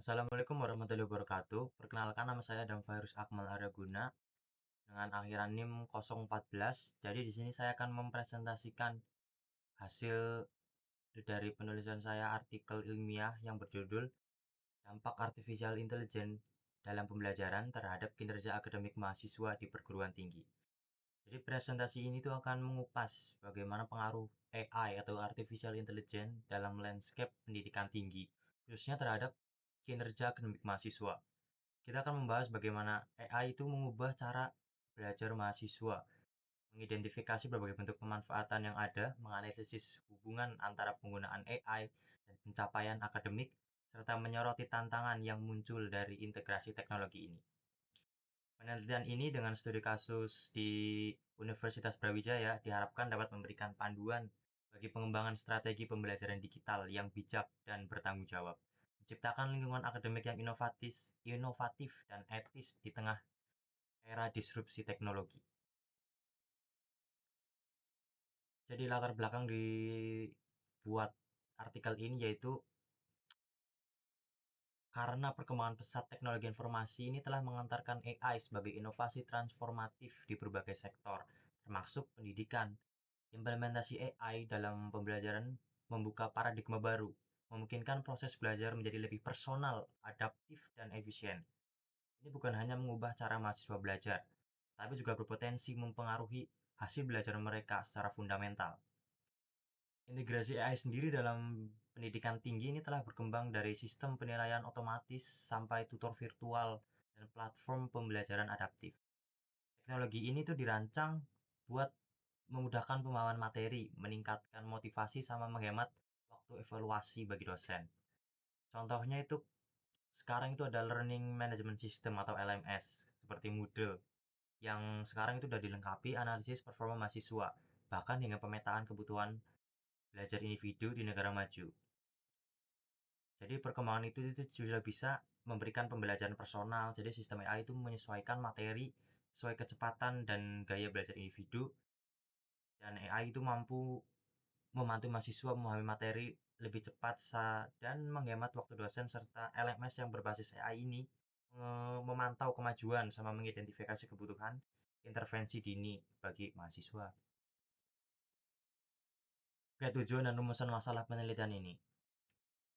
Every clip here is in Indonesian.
Assalamualaikum warahmatullahi wabarakatuh. Perkenalkan, nama saya Adam Fairuz Akmal Aryaguna dengan akhiran NIM 014. Jadi di sini saya akan mempresentasikan hasil dari penulisan saya artikel ilmiah yang berjudul Dampak Artificial Intelligence dalam Pembelajaran Terhadap Kinerja Akademik Mahasiswa di Perguruan Tinggi. Jadi presentasi ini tuh akan mengupas bagaimana pengaruh AI atau Artificial Intelligence dalam landscape pendidikan tinggi, khususnya terhadap kinerja akademik mahasiswa. Kita akan membahas bagaimana AI itu mengubah cara belajar mahasiswa, mengidentifikasi berbagai bentuk pemanfaatan yang ada, menganalisis hubungan antara penggunaan AI dan pencapaian akademik, serta menyoroti tantangan yang muncul dari integrasi teknologi ini. Penelitian ini dengan studi kasus di Universitas Brawijaya diharapkan dapat memberikan panduan bagi pengembangan strategi pembelajaran digital yang bijak dan bertanggung jawab, menciptakan lingkungan akademik yang inovatif dan etis di tengah era disrupsi teknologi. Jadi latar belakang dibuat artikel ini yaitu karena perkembangan pesat teknologi informasi ini telah mengantarkan AI sebagai inovasi transformatif di berbagai sektor, termasuk pendidikan. Implementasi AI dalam pembelajaran membuka paradigma baru, memungkinkan proses belajar menjadi lebih personal, adaptif, dan efisien. Ini bukan hanya mengubah cara mahasiswa belajar, tapi juga berpotensi mempengaruhi hasil belajar mereka secara fundamental. Integrasi AI sendiri dalam pendidikan tinggi ini telah berkembang dari sistem penilaian otomatis sampai tutor virtual dan platform pembelajaran adaptif. Teknologi ini tuh dirancang buat memudahkan pemahaman materi, meningkatkan motivasi sama menghemat waktu evaluasi bagi dosen. Contohnya itu sekarang itu ada Learning Management System atau LMS seperti Moodle yang sekarang itu sudah dilengkapi analisis performa mahasiswa, bahkan hingga pemetaan kebutuhan belajar individu di negara maju. Jadi perkembangan itu sudah bisa memberikan pembelajaran personal. Jadi sistem AI itu menyesuaikan materi sesuai kecepatan dan gaya belajar individu, dan AI itu mampu membantu mahasiswa memahami materi lebih cepat dan menghemat waktu dosen. Serta LMS yang berbasis AI ini memantau kemajuan sama mengidentifikasi kebutuhan intervensi dini bagi mahasiswa. Oke, tujuan dan rumusan masalah penelitian ini.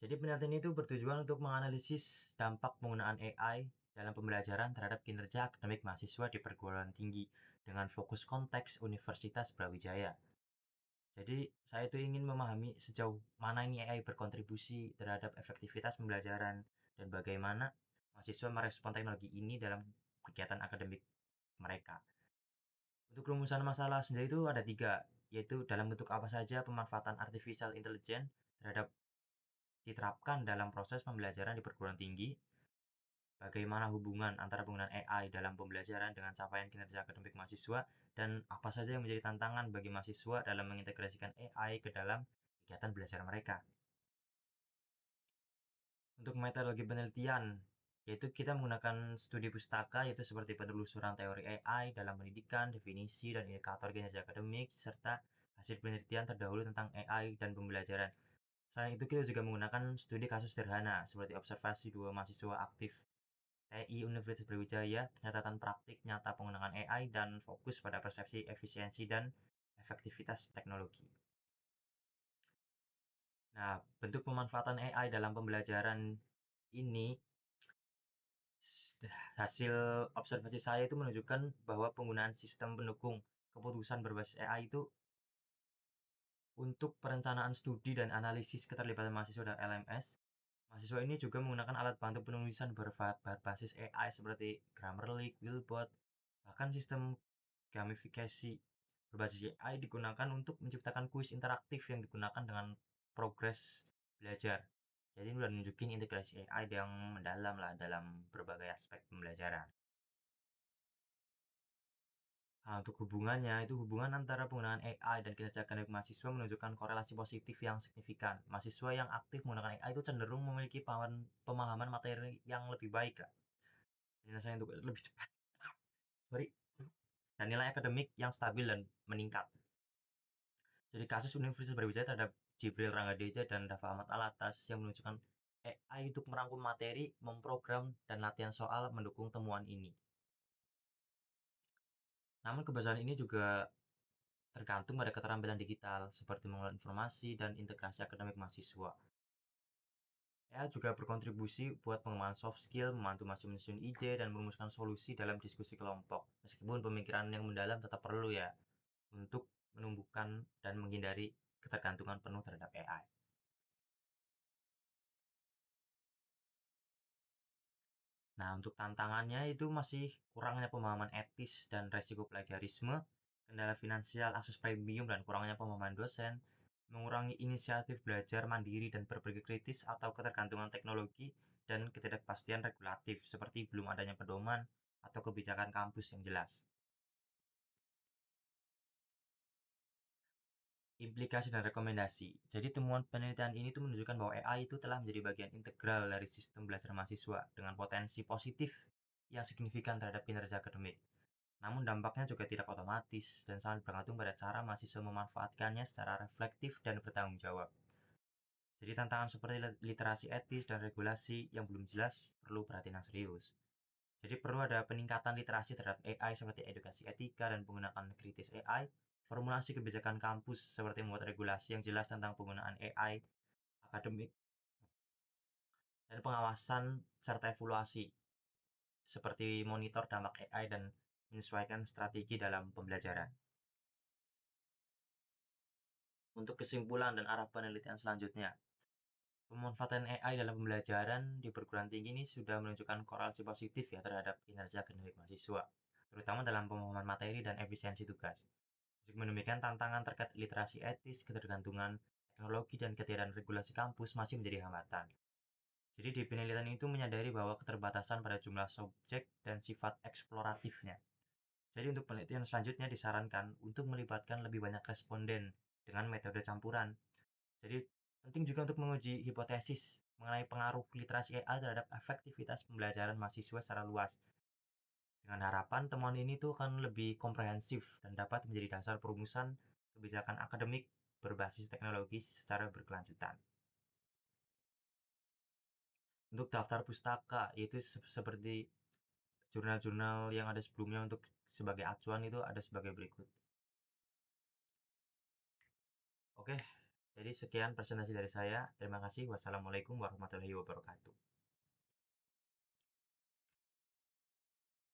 Jadi penelitian itu bertujuan untuk menganalisis dampak penggunaan AI dalam pembelajaran terhadap kinerja akademik mahasiswa di perguruan tinggi dengan fokus konteks Universitas Brawijaya. Jadi saya itu ingin memahami sejauh mana ini AI berkontribusi terhadap efektivitas pembelajaran dan bagaimana mahasiswa merespon teknologi ini dalam kegiatan akademik mereka. Untuk rumusan masalah sendiri itu ada tiga, yaitu dalam bentuk apa saja pemanfaatan artificial intelligence terhadap diterapkan dalam proses pembelajaran di perguruan tinggi, bagaimana hubungan antara penggunaan AI dalam pembelajaran dengan capaian kinerja akademik mahasiswa, dan apa saja yang menjadi tantangan bagi mahasiswa dalam mengintegrasikan AI ke dalam kegiatan belajar mereka. Untuk metodologi penelitian, yaitu kita menggunakan studi pustaka, yaitu seperti penelusuran teori AI dalam pendidikan, definisi dan indikator kinerja akademik, serta hasil penelitian terdahulu tentang AI dan pembelajaran. Selain itu, kita juga menggunakan studi kasus sederhana, seperti observasi dua mahasiswa aktif TI Universitas Brawijaya, catatan praktik nyata penggunaan AI, dan fokus pada persepsi efisiensi dan efektivitas teknologi. Nah, bentuk pemanfaatan AI dalam pembelajaran ini, hasil observasi saya itu menunjukkan bahwa penggunaan sistem pendukung keputusan berbasis AI itu untuk perencanaan studi dan analisis keterlibatan mahasiswa dan LMS. Mahasiswa ini juga menggunakan alat bantu penulisan berbasis AI seperti Grammarly, Willbot, bahkan sistem gamifikasi berbasis AI digunakan untuk menciptakan kuis interaktif yang digunakan dengan progres belajar. Jadi ini udah nunjukin integrasi AI yang mendalam lah dalam berbagai aspek pembelajaran. Nah, untuk hubungannya, itu hubungan antara penggunaan AI dan kinerja akademik mahasiswa menunjukkan korelasi positif yang signifikan. Mahasiswa yang aktif menggunakan AI itu cenderung memiliki pemahaman materi yang lebih baik, Kak. Penyelesaian untuk lebih cepat. Sorry. Dan nilai akademik yang stabil dan meningkat. Jadi kasus Universitas Brawijaya terhadap Jibril Ranggadeja dan Dafa Ahmad Alatas yang menunjukkan AI untuk merangkum materi, memprogram, dan latihan soal mendukung temuan ini. Namun keberhasilan ini juga tergantung pada keterampilan digital, seperti mengelola informasi dan integrasi akademik mahasiswa. AI juga berkontribusi buat pengembangan soft skill, membantu mahasiswa menyusun ide, dan merumuskan solusi dalam diskusi kelompok. Meskipun pemikiran yang mendalam tetap perlu ya, untuk menumbuhkan dan menghindari ketergantungan penuh terhadap AI. Nah, untuk tantangannya itu masih kurangnya pemahaman etis dan resiko plagiarisme, kendala finansial, akses premium, dan kurangnya pemahaman dosen, mengurangi inisiatif belajar mandiri dan berpikir kritis atau ketergantungan teknologi, dan ketidakpastian regulatif seperti belum adanya pedoman atau kebijakan kampus yang jelas. Implikasi dan rekomendasi. Jadi temuan penelitian ini tuh menunjukkan bahwa AI itu telah menjadi bagian integral dari sistem belajar mahasiswa dengan potensi positif yang signifikan terhadap kinerja akademik. Namun dampaknya juga tidak otomatis dan sangat bergantung pada cara mahasiswa memanfaatkannya secara reflektif dan bertanggung jawab. Jadi tantangan seperti literasi etis dan regulasi yang belum jelas perlu perhatian yang serius. Jadi perlu ada peningkatan literasi terhadap AI seperti edukasi etika dan penggunaan kritis AI, formulasi kebijakan kampus seperti membuat regulasi yang jelas tentang penggunaan AI akademik, dan pengawasan serta evaluasi seperti monitor dampak AI dan menyesuaikan strategi dalam pembelajaran. Untuk kesimpulan dan arah penelitian selanjutnya, pemanfaatan AI dalam pembelajaran di perguruan tinggi ini sudah menunjukkan korelasi positif ya terhadap kinerja akademik mahasiswa, terutama dalam pemahaman materi dan efisiensi tugas. Meskipun demikian, tantangan terkait literasi etis, ketergantungan teknologi, dan ketiadaan regulasi kampus masih menjadi hambatan. Jadi di penelitian itu menyadari bahwa keterbatasan pada jumlah subjek dan sifat eksploratifnya. Jadi untuk penelitian selanjutnya disarankan untuk melibatkan lebih banyak responden dengan metode campuran. Jadi penting juga untuk menguji hipotesis mengenai pengaruh literasi AI terhadap efektivitas pembelajaran mahasiswa secara luas. Dengan harapan temuan ini tuh akan lebih komprehensif dan dapat menjadi dasar perumusan kebijakan akademik berbasis teknologi secara berkelanjutan. Untuk daftar pustaka, yaitu seperti jurnal-jurnal yang ada sebelumnya untuk sebagai acuan itu ada sebagai berikut. Oke, jadi sekian presentasi dari saya. Terima kasih. Wassalamualaikum warahmatullahi wabarakatuh.